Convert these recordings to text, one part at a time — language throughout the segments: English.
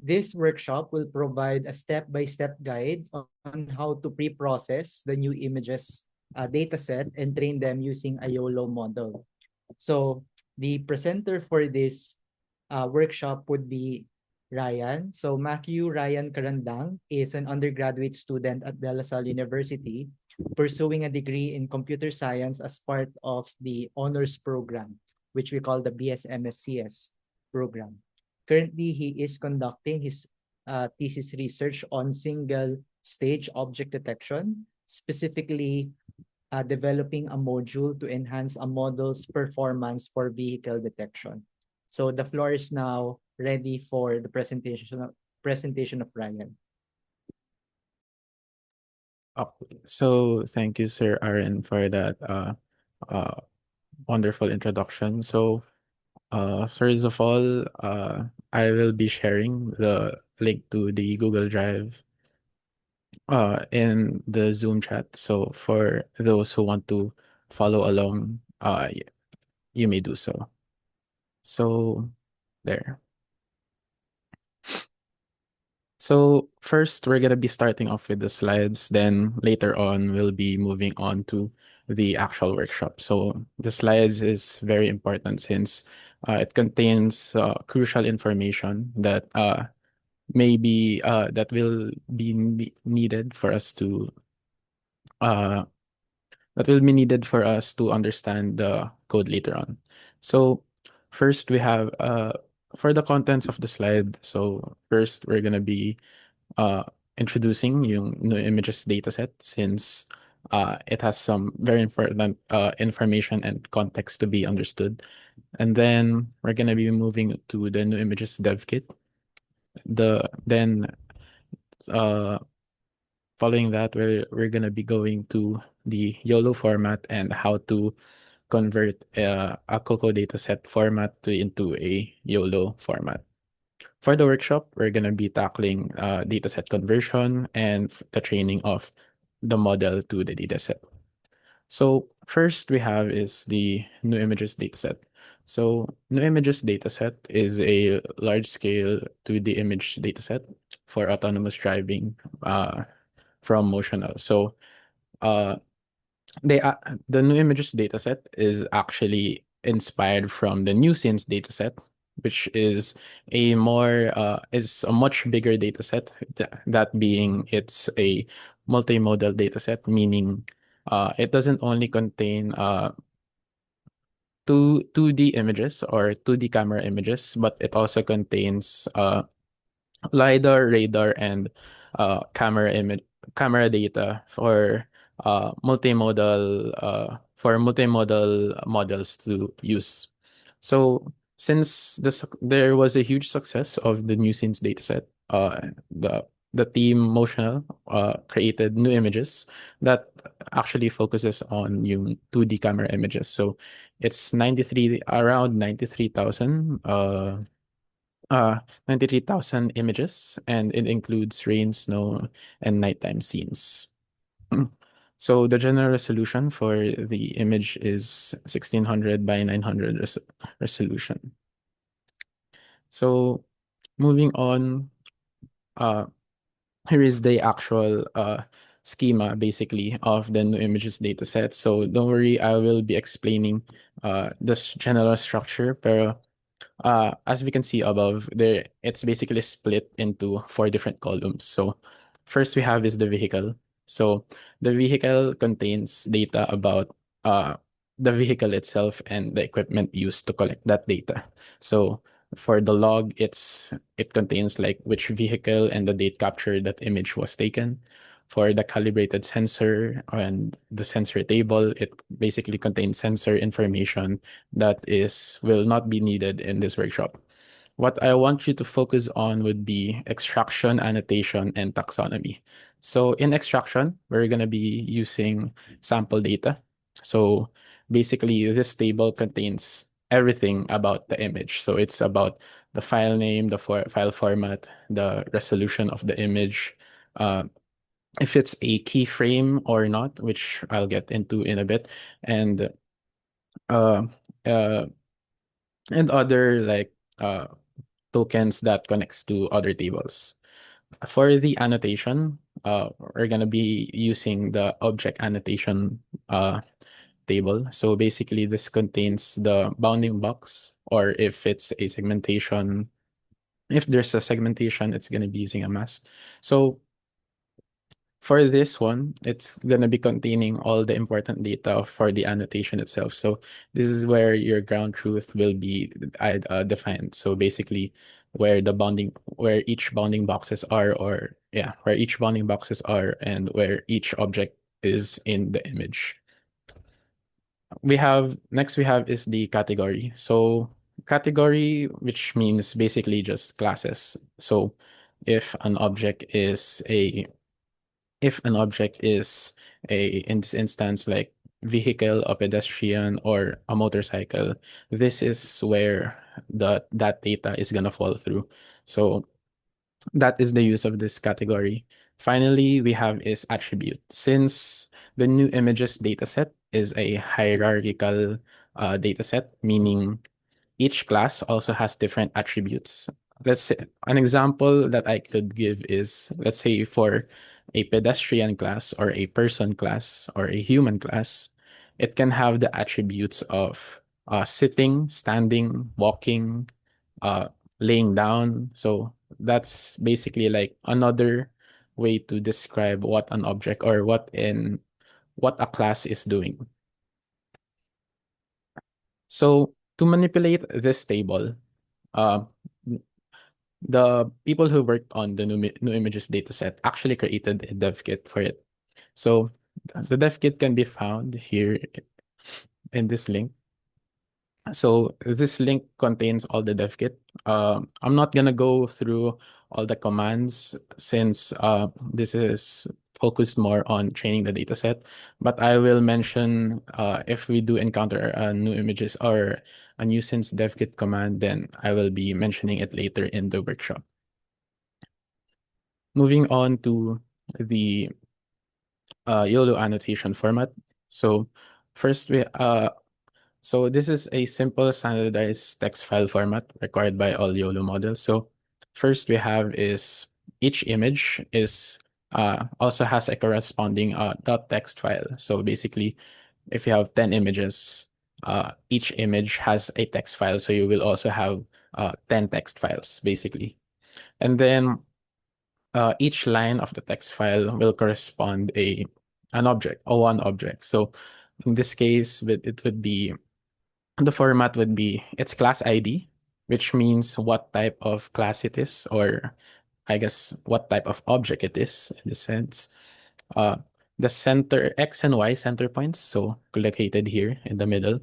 This workshop will provide a step-by-step guide on how to pre-process the NuImages dataset and train them using a YOLO model. So the presenter for this workshop would be Ryan. So Matthew Ryan Karandang is an undergraduate student at De La Salle University pursuing a degree in computer science as part of the honors program, which we call the BSMSCS program. Currently, he is conducting his thesis research on single stage object detection, specifically developing a module to enhance a model's performance for vehicle detection. So the floor is now ready for the presentation of Ryan. So thank you, Sir Aaron, for that uh, wonderful introduction. So first of all, I will be sharing the link to the Google Drive in the Zoom chat. So for those who want to follow along, you may do so. So there. So first, we're gonna be starting off with the slides. Then later on, we'll be moving on to the actual workshop. So the slides is very important since it contains crucial information that that will be needed for us to uh, understand the code later on. So first, we have for the contents of the slide. So first, we're gonna be uh, introducing yung NuImages dataset since it has some very important information and context to be understood. And then we're gonna be moving to the NuImages dev kit. Then uh, following that, we're gonna be going to the YOLO format and how to convert a COCO dataset format into a YOLO format. For the workshop, we're going to be tackling dataset conversion and the training of the model to the dataset. So first we have is the NuImages dataset. So NuImages dataset is a large-scale 2D image dataset for autonomous driving from Motional. So uh, they the NuImages dataset is actually inspired from the NuScenes dataset, which is a much bigger dataset. That being, it's a multimodal dataset, meaning it doesn't only contain 2D images or 2D camera images, but it also contains LiDAR, radar, and camera data for multimodal models to use. So since there was a huge success of the NuScenes dataset, the team Motional created NuImages that actually focuses on yung 2D camera images. So it's around 93,000 images, and it includes rain, snow, and nighttime scenes. So the general resolution for the image is 1600 by 900 resolution. So moving on, uh, here is the actual schema basically of the NuImages dataset. So don't worry, I will be explaining this general structure, pero as we can see above, it's basically split into 4 different columns. So first we have is the vehicle. So the vehicle contains data about uh, the vehicle itself and the equipment used to collect that data. So for the log, it contains like which vehicle and the date captured that image was taken. For the calibrated sensor and the sensor table, it basically contains sensor information that will not be needed in this workshop. What I want you to focus on would be extraction, annotation, and taxonomy. So in extraction, we're going to be using sample data. So basically, this table contains everything about the image. So it's about the file name, the file format, the resolution of the image, uh, if it's a keyframe or not, which I'll get into in a bit, and uh, uh, and other like tokens that connects to other tables. For the annotation, we're gonna be using the object annotation table. So basically, this contains the bounding box, or if it's a segmentation, if there's a segmentation, it's gonna be using a mask. So for this one, it's gonna be containing all the important data for the annotation itself. So this is where your ground truth will be defined. So basically, where each bounding boxes are, or yeah, where each bounding boxes are, and where each object is in the image. We have is the category. So category, which means basically just classes. So if an object is a if an object is in this instance like vehicle, a pedestrian, or a motorcycle, this is where that data is gonna fall through. So that is the use of this category. Finally, we have is attribute. Since the NuImages dataset is a hierarchical dataset, meaning each class also has different attributes. Let's say an example that I could give is, let's say for a pedestrian class or a person class or a human class, it can have the attributes of sitting, standing, walking, uh, laying down. So that's basically like another way to describe what an object or what a class is doing. So to manipulate this table, uh, the people who worked on the NuImages dataset actually created a dev kit for it. So the dev kit can be found here in this link. So this link contains all the dev kit. I'm not gonna go through all the commands since this is focused more on training the dataset, but I will mention if we do encounter a NuImages or a nuisance dev kit command, then I will be mentioning it later in the workshop. Moving on to the YOLO annotation format. So first so this is a simple standardized text file format required by all YOLO models. So first we have is each image is also has a corresponding .text file. So basically, if you have 10 images, each image has a text file. So you will also have 10 text files, basically. And then each line of the text file will correspond an object or one object. So in this case, it would be the format would be its class ID, which means what type of class it is, or I guess what type of object it is in this sense. Uh, the center X and Y center points, so located here in the middle,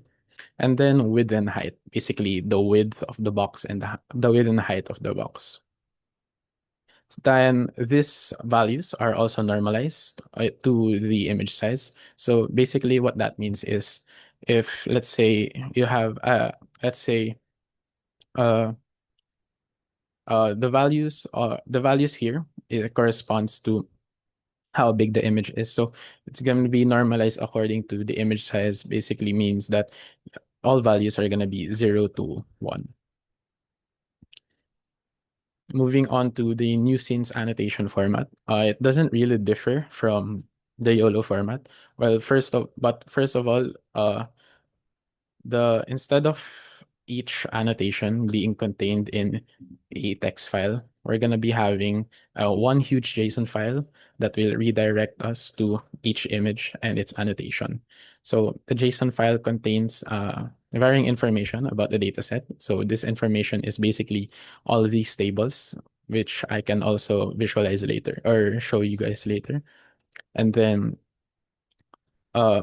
and then width and height, basically the width of the box and the width and height of the box. Then these values are also normalized to the image size. So basically what that means is if let's say you have let's say uh the values here, it corresponds to how big the image is. So it's going to be normalized according to the image size, basically means that all values are going to be 0 to 1. Moving on to the new scenes annotation format, it doesn't really differ from the YOLO format. Well, first of all, the instead of each annotation being contained in a text file, we're gonna be having one huge JSON file that will redirect us to each image and its annotation. So the JSON file contains varying information about the dataset. So this information is basically all of these tables, which I can also visualize later or show you guys later. And then uh,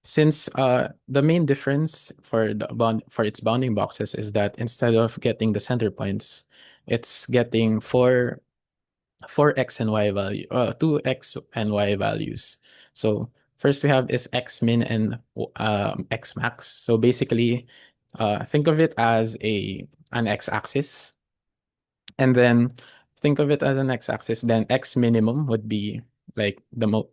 since the main difference for for its bounding boxes is that instead of getting the center points, it's getting four x and y value, two x and y values. So first we have is x min and x max. So basically, think of it as an x axis, and then think of it as an x-axis. Then x minimum would be like the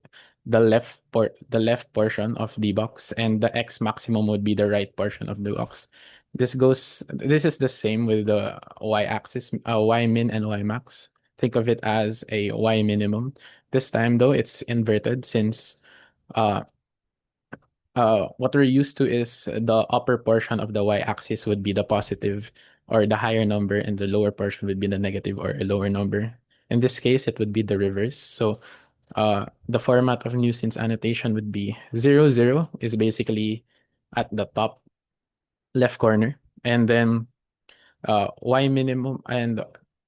left portion of the box, and the x maximum would be the right portion of the box. This is the same with the y-axis, y-min and y-max. Think of it as a y-minimum. This time though, it's inverted since uh, what we're used to is the upper portion of the y-axis would be the positive or the higher number, and the lower portion would be the negative or a lower number. In this case, it would be the reverse. So the format of nuisance annotation would be 00 is basically at the top left corner, and then y minimum and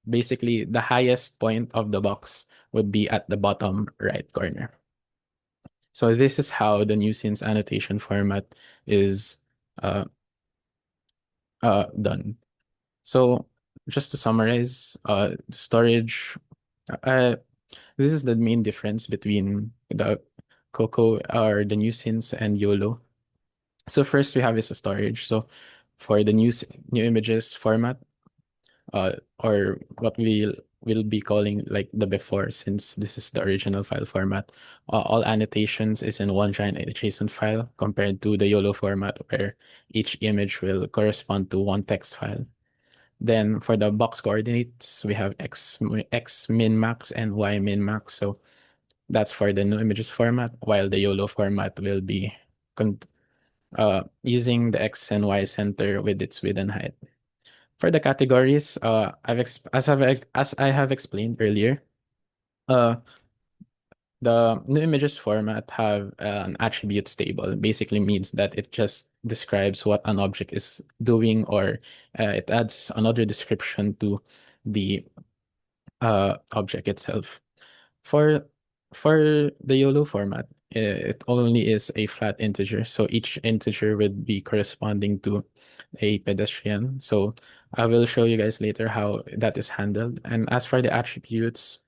basically the highest point of the box would be at the bottom right corner. So this is how the nuisance annotation format is uh, done. So just to summarize, storage, uh, this is the main difference between the Coco or the nuisance and YOLO. So first we have is a storage. So for the new images format, or what we'll be calling like the before, since this is the original file format, all annotations is in one giant JSON file compared to the YOLO format where each image will correspond to one text file. Then for the box coordinates, we have x min max and y min max. So that's for the new images format, while the YOLO format will be using the x and y center with its width and height. For the categories, as I have explained earlier, uh, the new images format have an attributes table. Basically means that it just describes what an object is doing, or it adds another description to the object itself. For for the YOLO format, it only is a flat integer. So each integer would be corresponding to a pedestrian. So I will show you guys later how that is handled. And as for the attributes,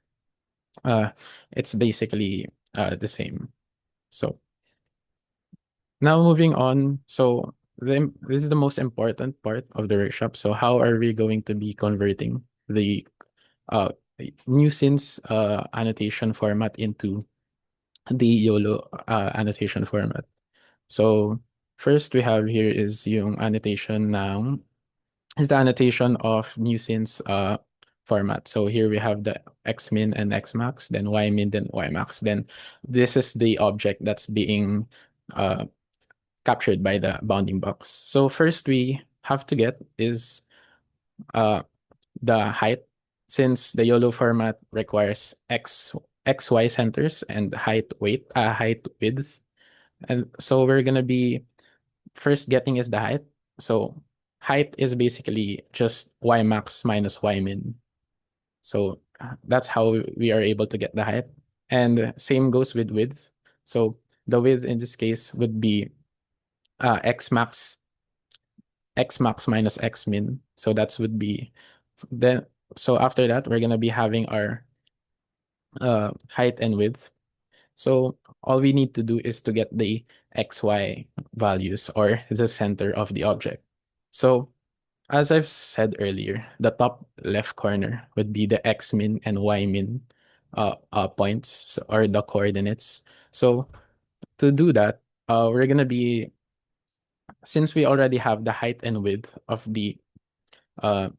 uh, it's basically the same. So now moving on. So this is the most important part of the workshop. So how are we going to be converting the uh, nuisance annotation format into the YOLO annotation format? So first we have here is yung annotation ng is the annotation of nuisance format. So here we have the xmin and xmax, then ymin, then ymax. Then this is the object that's being uh, captured by the bounding box. So first we have to get is uh, the height, since the YOLO format requires xy centers and height width. And so we're gonna be first getting is the height. So height is basically just y max minus y min. So that's how we are able to get the height. And same goes with width. So the width in this case would be x max minus x min. So that would be then. So after that, we're gonna be having our height and width. So all we need to do is to get the xy values, or the center of the object. So as I've said earlier, the top left corner would be the x min and y min points, or the coordinates. So to do that, we're gonna be, since we already have the height and width of the uh,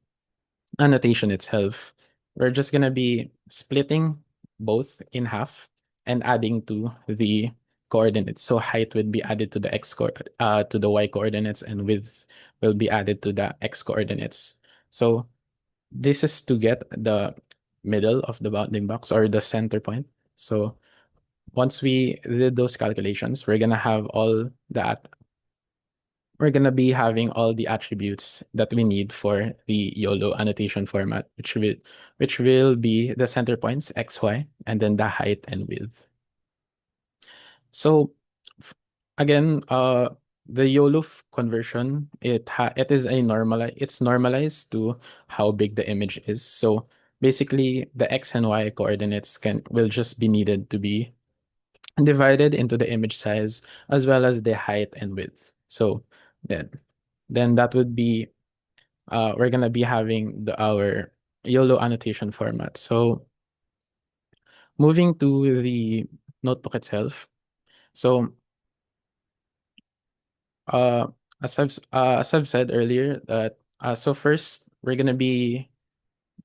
annotation itself, we're just gonna be splitting both in half and adding to the coordinates. So height would be added to the to the y coordinates, and width will be added to the x coordinates. So this is to get the middle of the bounding box, or the center point. So once we did those calculations, we're gonna be having all the attributes that we need for the YOLO annotation format, which will be the center points xy, and then the height and width. So f- again, the YOLO conversion, it is it's normalized to how big the image is. So basically, the x and y coordinates will just be needed to be divided into the image size, as well as the height and width. So then then that would be we're gonna be having our YOLO annotation format. So moving to the notebook itself. So uh as I've said earlier, that so first we're gonna be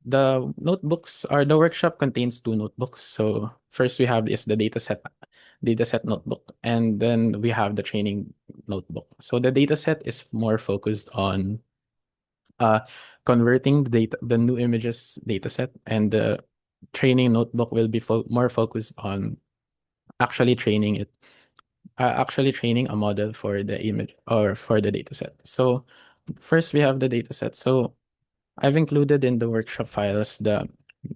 the notebooks, or the workshop contains two notebooks. So first we have is the dataset notebook, and then we have the training notebook. So the dataset is more focused on uh converting the NuImages dataset, and the training notebook will be more focused on actually training it, actually training a model for the image or for the dataset. So first we have the dataset. So I've included in the workshop files the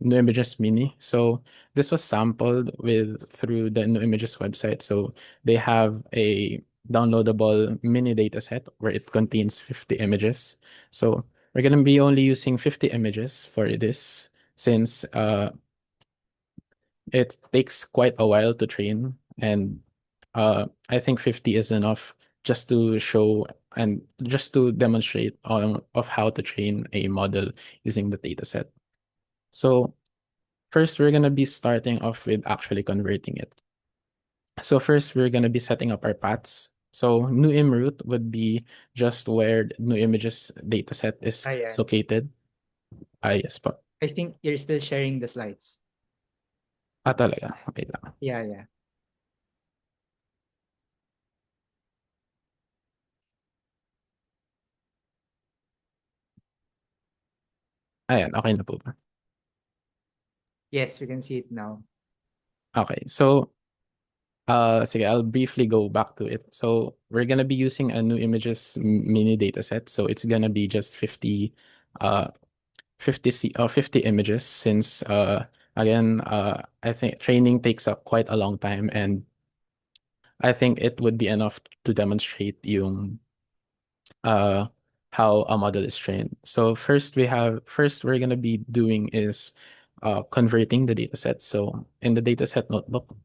NuImages Mini. So this was sampled through the NuImages website. So they have a downloadable mini dataset where it contains 50 images. So we're going to be only using 50 images for this, since it takes quite a while to train, and I think 50 is enough just to show and just to demonstrate on of how to train a model using the dataset. So first, we're gonna be starting off with actually converting it. So first, we're gonna be setting up our paths. So NuIm root would be just where the NuImages dataset is Yeah. located. Yes po. I think you're still sharing the slides. Talaga. Okay lang. Yeah. Ayan, okay na po ba? Yes, we can see it now. Okay, so sige, I'll briefly go back to it. So we're gonna be using a NuImages mini dataset. So it's gonna be just 50 uh 50 images, since again I think training takes up quite a long time, and I think it would be enough to demonstrate yung uh how a model is trained. So first we're gonna be doing is converting the dataset. So in the dataset notebook,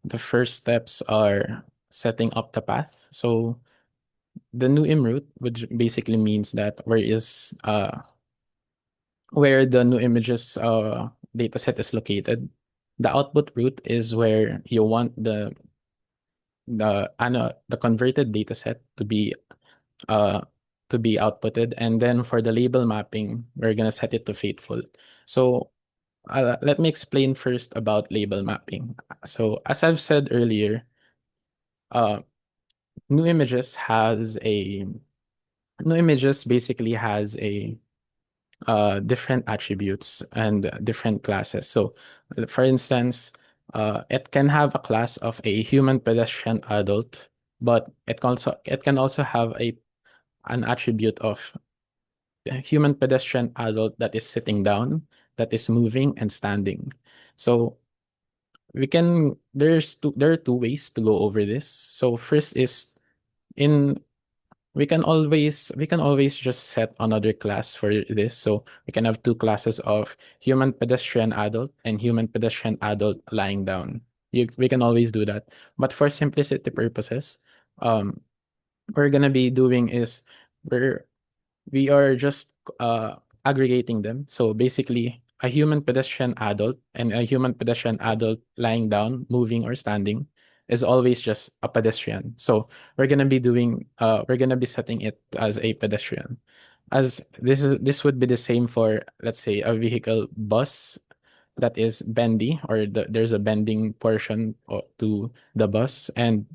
the first steps are setting up the path. So the new im route, which basically means that where the new images dataset is located. The output route is where you want the converted dataset uh to be outputted, and then for the label mapping, we're gonna set it to faithful. So let me explain first about label mapping. So as I've said earlier, uh, NuImages has a NuImages basically has a different attributes and different classes. So, for instance, it can have a class of a human pedestrian adult, but it can also have an attribute of a human pedestrian adult that is sitting down, that is moving and standing. So there are two ways to go over this. So first is in we can always just set another class for this. So we can have two classes of human pedestrian adult and human pedestrian adult lying down. We can always do that. But for simplicity purposes, um, we're gonna be doing is we're we are just aggregating them. So basically, a human pedestrian adult and a human pedestrian adult lying down, moving or standing is always just a pedestrian. So we're gonna be setting it as a pedestrian. As this would be the same for, let's say, a vehicle bus that is bendy, or there's a bending portion to the bus, and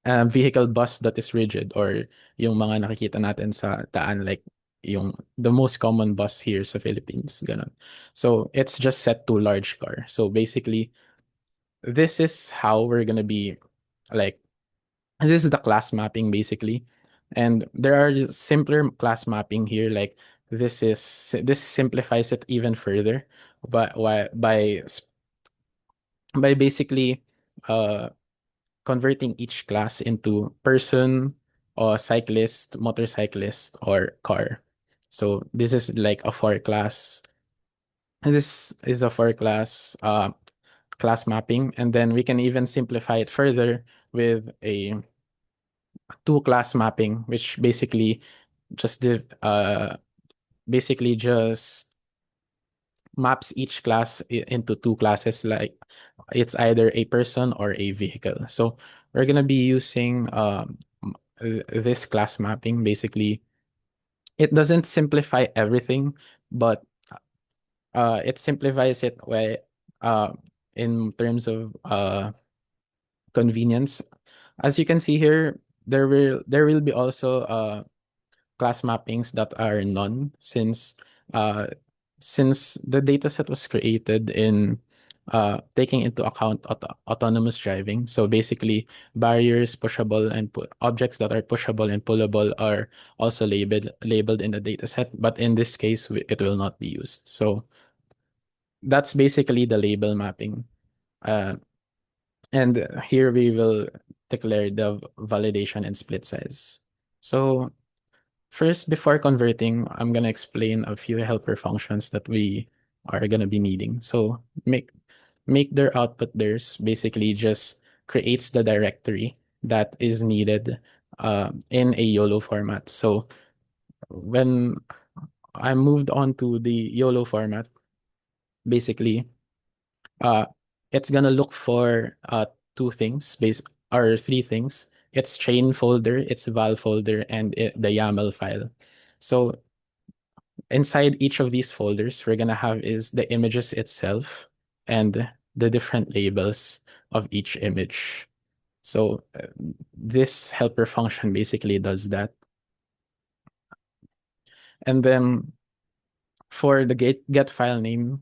vehicle bus that is rigid, or yung mga nakikita natin sa daan, like yung the most common bus here sa Philippines, ganun. So it's just set to large car. So basically, this is how we're gonna be like this is the class mapping basically. And there are simpler class mapping here, like this simplifies it even further, but by basically uh converting each class into person, or cyclist, motorcyclist, or car. So this is like a four class. This is a four class mapping, and then we can even simplify it further with a two class mapping, which basically just maps each class into two classes, like it's either a person or a vehicle. So we're gonna be using this class mapping, basically, it doesn't simplify everything, but it simplifies it uh, in terms of convenience. As you can see here, there will be also class mappings that are none, uh, since the dataset was created in taking into account autonomous driving. So basically, barriers, pushable, and objects that are pushable and pullable are also labeled in the dataset. But in this case, it will not be used. So that's basically the label mapping. Uh, and here we will declare the validation and split size. So first, before converting, I'm gonna explain a few helper functions that we are gonna be needing. So make their output theirs basically just creates the directory that is needed in a YOLO format. So when I moved on to the YOLO format, basically uh it's gonna look for two things or three things. Its chain folder, its val folder, and the YAML file. So inside each of these folders, we're gonna have is the images itself and the different labels of each image. So this helper function basically does that. And then for the get file name,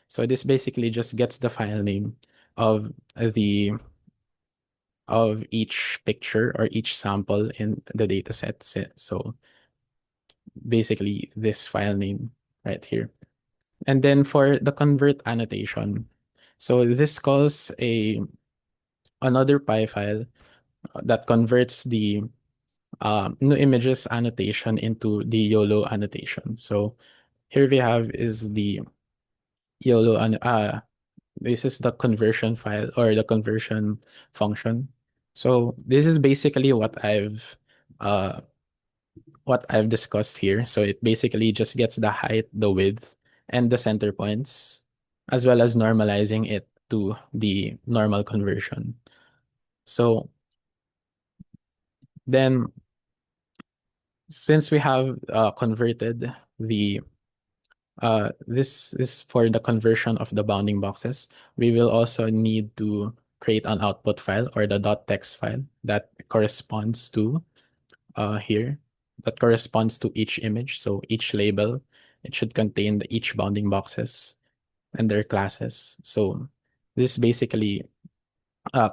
so this basically just gets the file name of the of each picture or each sample in the dataset set. So basically this file name right here. And then for the convert annotation, so this calls another Py file that converts the NuImages annotation into the YOLO annotation. So here we have is the YOLO this is the conversion file or the conversion function. So this is basically uh what I've discussed here. So it basically just gets the height, the width, and the center points, as well as normalizing it to the normal conversion. So then, since we have converted the this is for the conversion of the bounding boxes, we will also need to create an output file or the .text file that corresponds to here that corresponds to each image. So each label, it should contain each bounding boxes and their classes. So this basically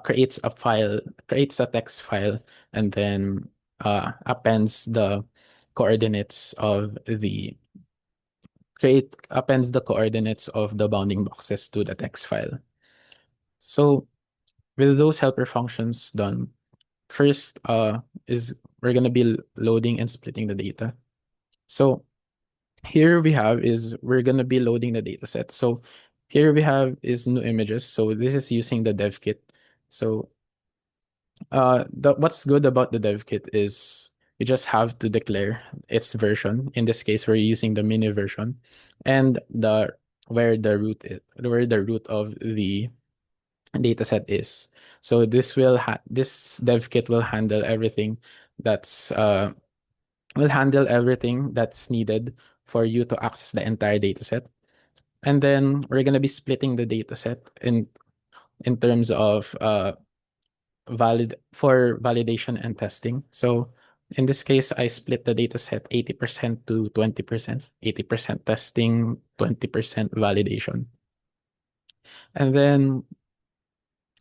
creates a text file, and then appends the coordinates of the appends the coordinates of the bounding boxes to the text file. So with those helper functions done, first is we're gonna be loading and splitting the data. So here we have is we're gonna be loading the data set. So here we have is NuImages. So this is using the dev kit. So what's good about the dev kit is you just have to declare its version. In this case, we're using the mini version, and where the root of the dataset is. So this dev kit will handle everything that's needed for you to access the entire dataset. And then we're gonna be splitting the dataset in terms of validation and testing. So in this case, I split the dataset 80% to 20%, 80% testing, 20% validation. And then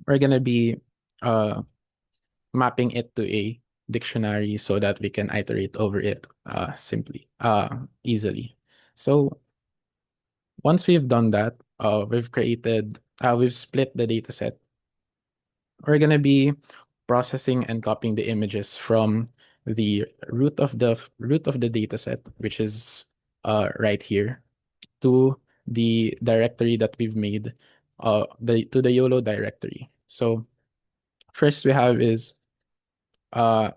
we're gonna be uh, mapping it to a dictionary so that we can iterate over it easily. So once we've done that, we've split the dataset. We're gonna be processing and copying the images from the root of the dataset, which is right here, to the directory that we've made, to the YOLO directory. So first we have is uh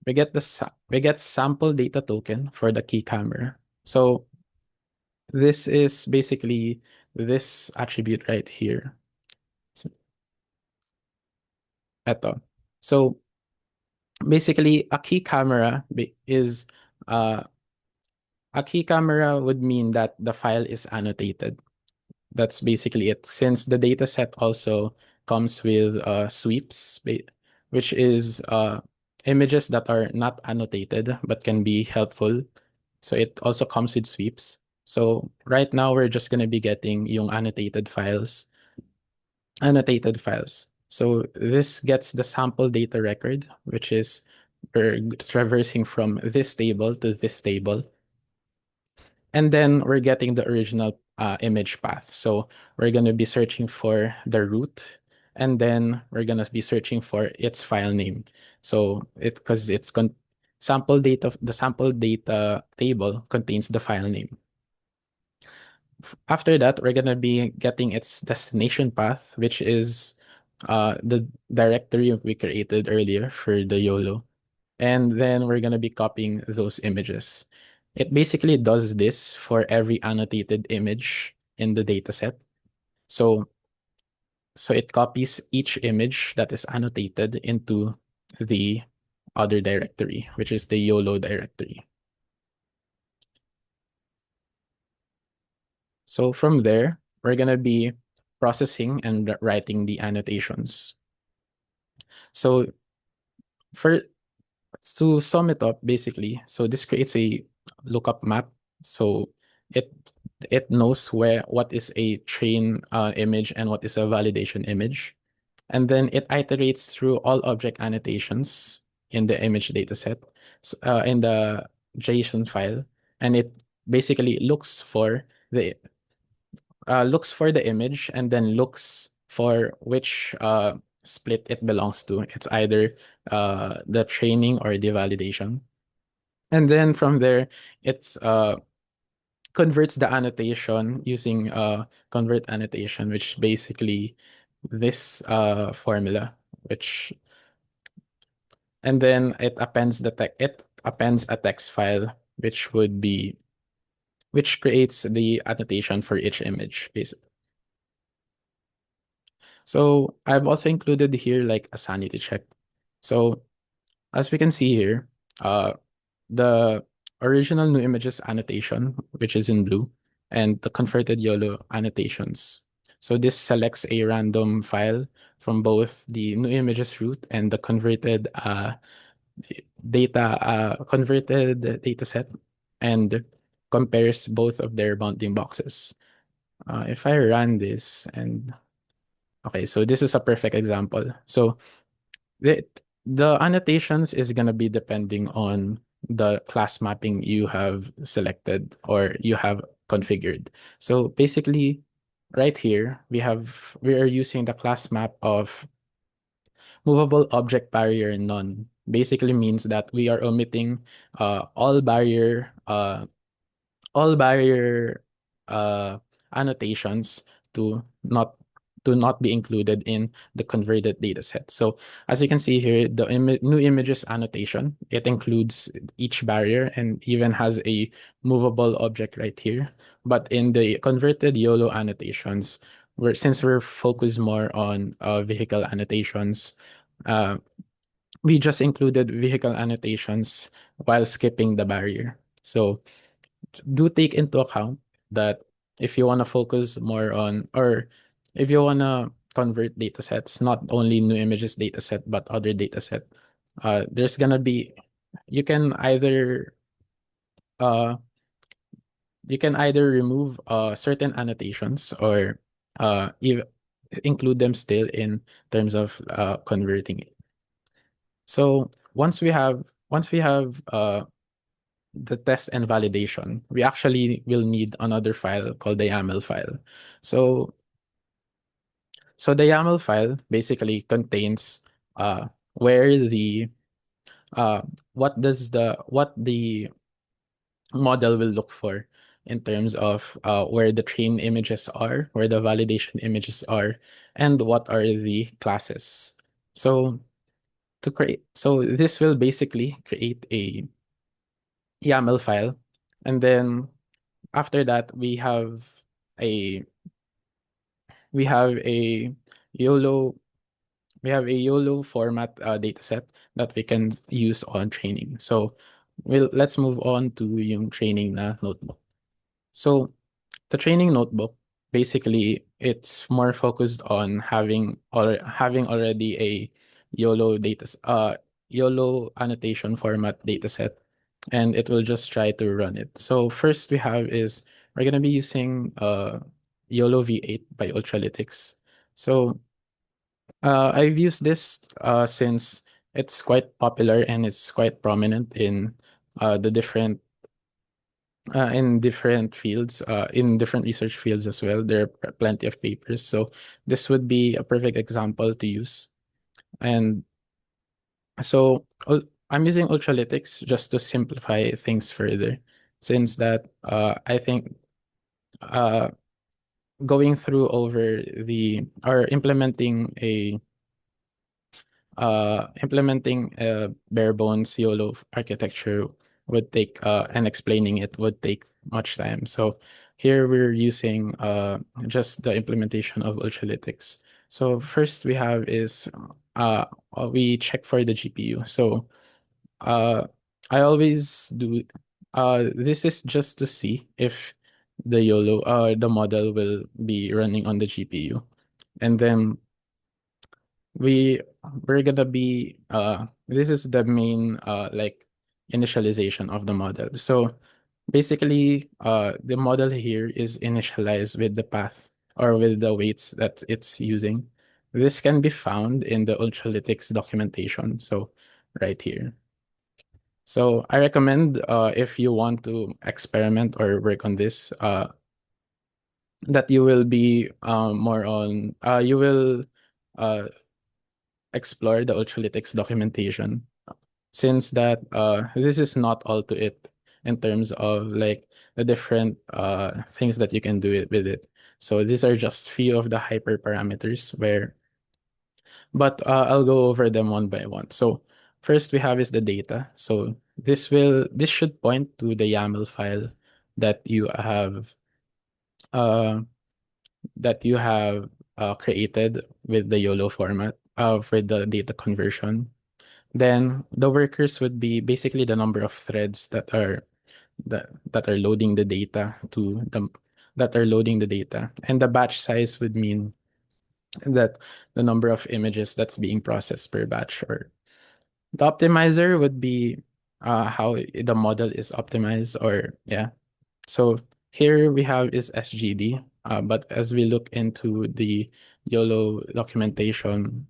we get sample data token for the key camera. So this is basically this attribute right here. So, eto. So basically is uh, a key camera would mean that the file is annotated. That's basically it. Since the dataset also comes with sweeps, which is images that are not annotated but can be helpful. So it also comes with sweeps. So right now we're just gonna be getting yung annotated files. So this gets the sample data record, which is we're traversing from this table to this table. And then we're getting the original image path. So we're going to be searching for the root, and then we're going to be searching for its file name. So because the sample data table contains the file name. After that, we're going to be getting its destination path, which is the directory we created earlier for the YOLO. And then we're going to be copying those images. It basically does this for every annotated image in the dataset. So, so it copies each image that is annotated into the other directory, which is the YOLO directory. So from there, we're going to be processing and writing the annotations. So for to sum it up, basically, so this creates a lookup map. So it it knows what is a train image and what is a validation image. And then it iterates through all object annotations in the image dataset, in the JSON file, and it basically looks for the image and then looks for which split it belongs to. It's either the training or the validation. And then from there, it's converts the annotation using convert annotation, which basically this formula, which and then it appends a text file, which creates the annotation for each image, basically. So I've also included here like a sanity check. So as we can see here, the original NuImages annotation, which is in blue, and the converted YOLO annotations. So this selects a random file from both the NuImages root and the converted data set, and compares both of their bounding boxes. If I run this and okay, so this is a perfect example. So the the annotations is gonna be depending on the class mapping you have selected or you have configured. So basically, right here we are using the class map of movable object barrier none. Basically means that we are omitting all barrier uh, annotations to not be included in the converted data set. So as you can see here, the NuImages annotation, it includes each barrier and even has a movable object right here. But in the converted YOLO annotations, since we're focused more on vehicle annotations, uh, we just included vehicle annotations while skipping the barrier. So do take into account that if you want to focus more on, or if you want to convert data sets, not only NuImages dataset but other dataset, there's gonna be you can either uh remove certain annotations or include them still in terms of converting it. So once we have the test and validation, we actually will need another file called the YAML file. So, so the YAML file basically contains where the uh, what the model will look for in terms of where the train images are, where the validation images are, and what are the classes. So so this will basically create a YAML file, and then after that a we have a YOLO we have a YOLO format dataset that we can use on training. So let's move on to yung training na notebook. So the training notebook, basically, it's more focused on having already a YOLO YOLO annotation format dataset, and it will just try to run it. So first we have is we're gonna be using YOLO V8 by Ultralytics. So I've used this since it's quite popular and it's quite prominent the different in different fields, in different research fields as well. There are plenty of papers. So this would be a perfect example to use. And so I'm using Ultralytics just to simplify things further, since that I think uh, going through over the or implementing a bare bones YOLO architecture would take and explaining it would take much time. So here we're using just the implementation of Ultralytics. So first we have is we check for the GPU. So uh, I always do this is just to see if the model will be running on the GPU. And then we we're gonna be this is the main like initialization of the model. So basically the model here is initialized with the path or with the weights that it's using. This can be found in the Ultralytics documentation, so right here. So I recommend if you want to experiment or work on this that you will be more on you will uh explore the Ultralytics documentation, since that this is not all to it in terms of like the different things that you can do with it. So these are just few of the hyperparameters but I'll go over them one by one. So first we have is the data. So this should point to the YAML file that you have uh created with the YOLO format for the data conversion. Then the workers would be basically the number of threads that are loading the data and the batch size would mean that the number of images that's being processed per batch. Or the optimizer would be how the model is optimized, or yeah. So here we have is SGD, but as we look into the YOLO documentation,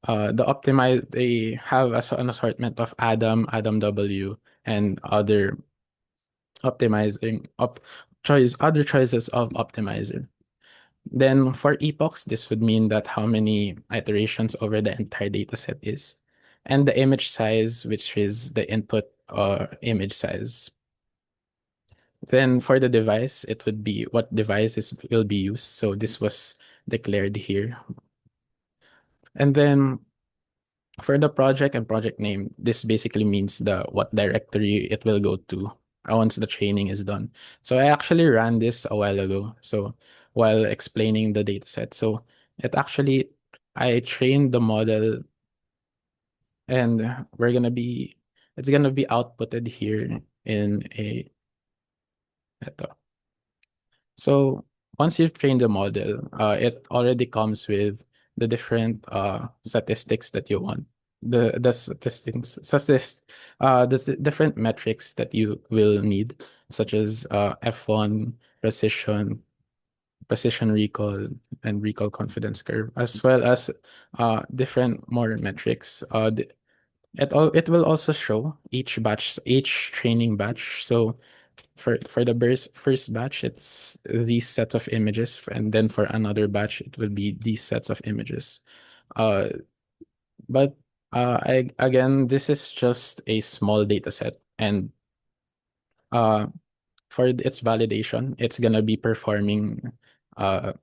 they have an assortment of Adam W, and other choices of optimizer. Then for epochs, this would mean that how many iterations over the entire data set is, and the image size, which is the input image size. Then for the device, it would be what devices will be used. So this was declared here. And then for the project and project name, this basically means the what directory it will go to once the training is done. So I actually ran this a while ago. So while explaining the dataset. So I trained the model, and it's gonna be outputted here in a ito. So once you've trained the model, it already comes with the different statistics that you want. The statistics, different metrics that you will need, such as F1, precision, precision recall, and recall confidence curve, as well as different more metrics. It will also show each training batch. So for the first batch, it's these sets of images, and then for another batch, it will be these sets of images. Uh, but again, this is just a small data set, and uh, for its validation, uh,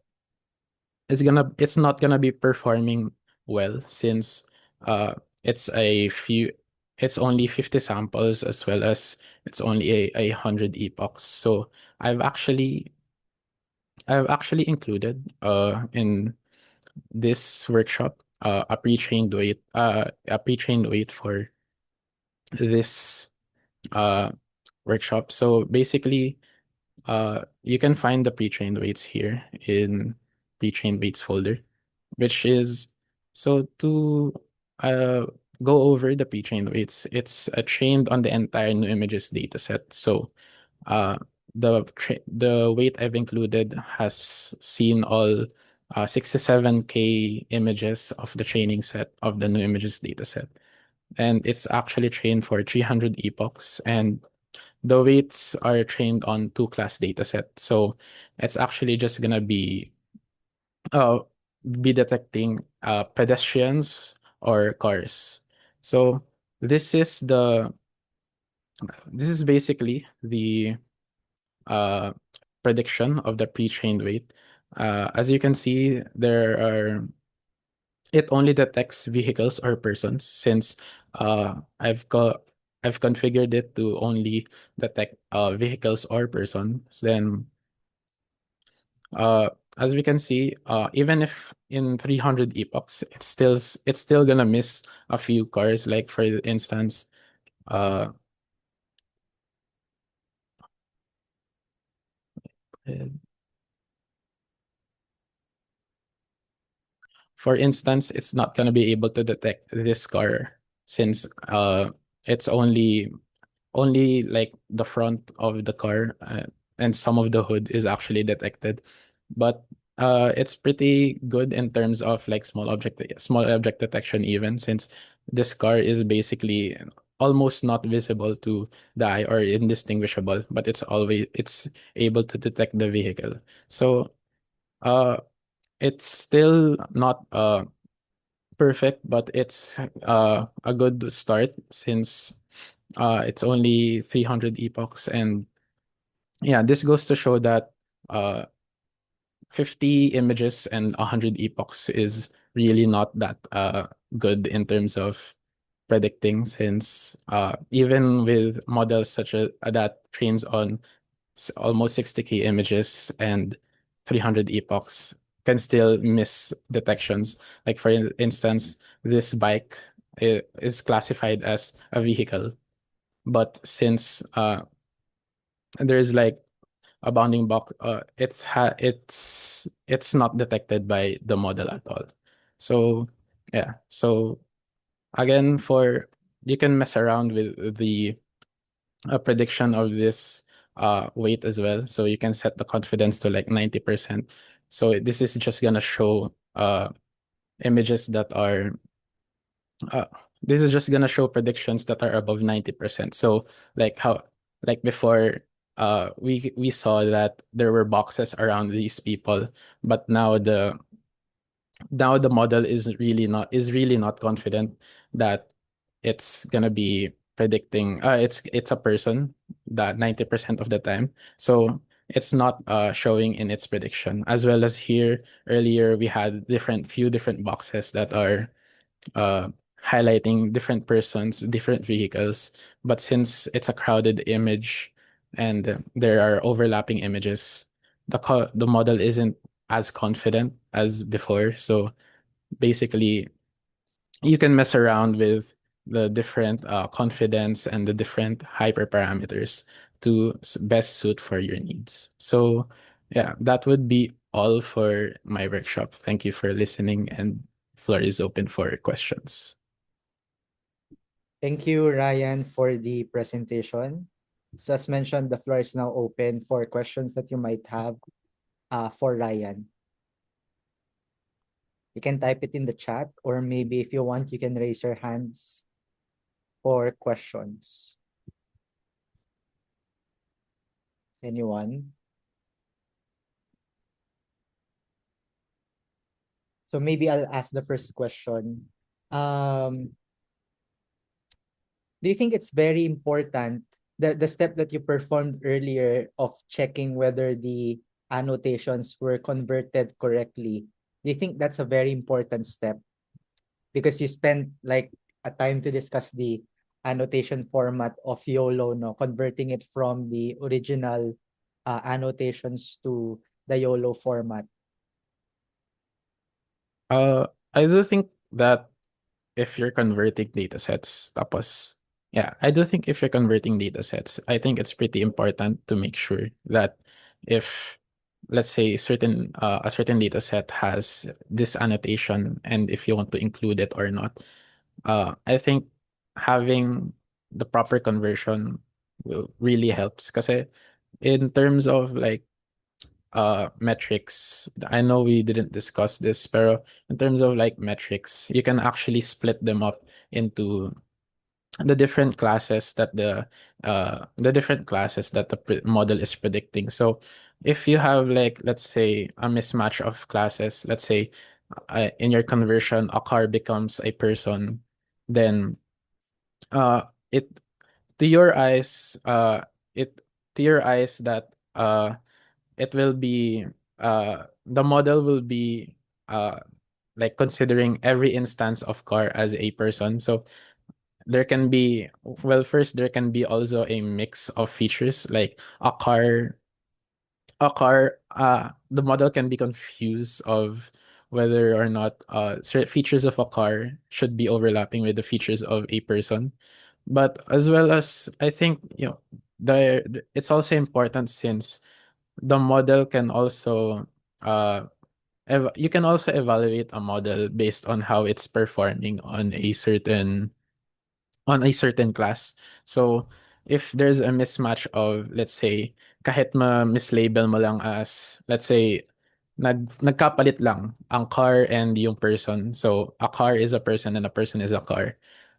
it's not gonna be performing well, since uh, it's a few, it's only 50 samples, as well as it's only a 100 epochs. So I've actually I've actually included in this workshop, a pre-trained weight for this uh workshop. So basically, you can find the pre-trained weights here in pre-trained weights folder, which is so to uh go over the pre-trained weights. It's trained on the entire NuImages dataset. So uh the weight I've included has seen all 67K images of the training set of the NuImages dataset. And it's actually trained for 300 epochs, and the weights are trained on two class dataset. So it's actually just gonna uh be detecting pedestrians or cars. So this is the this is basically the uh prediction of the pre-trained weight. As you can see, it only detects vehicles or persons since I've configured it to only detect vehicles or persons. Then uh as we can see, even if in 300 epochs, it's still gonna miss a few cars. Like for instance, uh it's not gonna be able to detect this car since it's only like the front of the car, and some of the hood is actually detected. But it's pretty good in terms of like small object detection, even since this car is basically almost not visible to the eye or indistinguishable, but it's able to detect the vehicle. So uh it's still not perfect, but it's a good start since it's only 300 epochs. And yeah, this goes to show that uh 50 images and 100 epochs is really not that good in terms of predicting, since even with models such as that trains on almost 60K images and 300 epochs can still miss detections. Like for instance, this bike is classified as a vehicle, but since there's like a bounding box, it's not detected by the model at all. So yeah, so again, for you can mess around with the prediction of this weight as well. So you can set the confidence to like 90%. So this is just gonna show images that are uh, this is just gonna show predictions that are above 90%. So like how like before, we saw that there were boxes around these people, but now the model is really not confident that it's gonna be predicting it's a person that 90% of the time. So it's not showing in its prediction. As well as here earlier, we had few different boxes that are uh highlighting different persons, different vehicles. But since it's a crowded image and there are overlapping images, the model isn't as confident as before. So basically, you can mess around with the different confidence and the different hyperparameters to best suit for your needs. So yeah, that would be all for my workshop. Thank you for listening, and floor is open for questions. Thank you, Ryan, for the presentation. So as mentioned, the floor is now open for questions that you might have for Ryan. You can type it in the chat, or maybe if you want, you can raise your hands for questions. Anyone? So maybe I'll ask the first question. Um, do you think it's very important that the step that you performed earlier of checking whether the annotations were converted correctly? Do you think that's a very important step? Because you spent like a time to discuss the annotation format of YOLO, no, converting it from the original annotations to the YOLO format. I do think that if you're converting data sets, tapos, yeah, I do think if you're converting data sets, I think it's pretty important to make sure that if, let's say, a certain data set has this annotation, and if you want to include it or not, I think having the proper conversion will really helps. Kasi in terms of like metrics, I know we didn't discuss this, pero in terms of like metrics, you can actually split them up into the different classes that the model is predicting. So if you have like, let's say, a mismatch of classes, let's say in your conversion a car becomes a person, then it to your eyes it to your eyes that it will be the model will be uh like considering every instance of car as a person. So there can be, well, first there can be also a mix of features, like the model can be confused of whether or not certain features of a car should be overlapping with the features of a person. But as well as, I think, it's also important, since the model can also you can also evaluate a model based on how it's performing on a certain class. So if there's a mismatch of, let's say, kahit mislabel mo lang as, let's say, nagkapalit lang ang car and yung person. So a car is a person and a person is a car.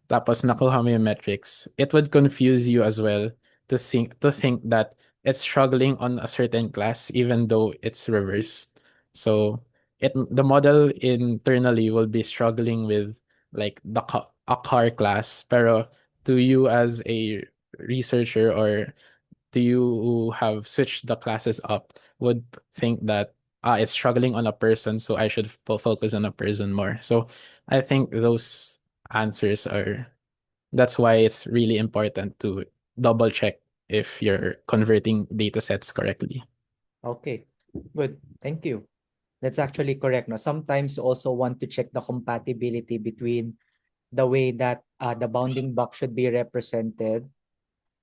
Tapos nakuha mo yung metrics. It would confuse you as well to think that it's struggling on a certain class even though it's reversed. So the model internally will be struggling with like a car class, pero to you as a researcher, or to you who have switched the classes up, would think that it's struggling on a person, so I should focus on a person more. So I think those answers are that's why it's really important to double check if you're converting data sets correctly. Okay, good. Thank you. That's actually correct. No, sometimes you also want to check the compatibility between the way that the bounding box should be represented,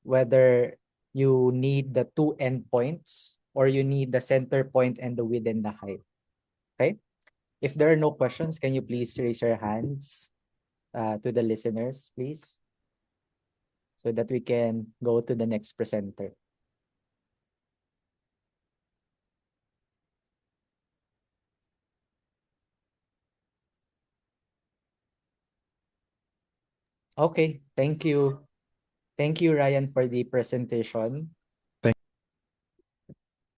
whether you need the two endpoints or you need the center point and the width and the height. Okay. If there are no questions, can you please raise your hands to the listeners, please, so that we can go to the next presenter. Okay, thank you. Thank you, Ryan, for the presentation.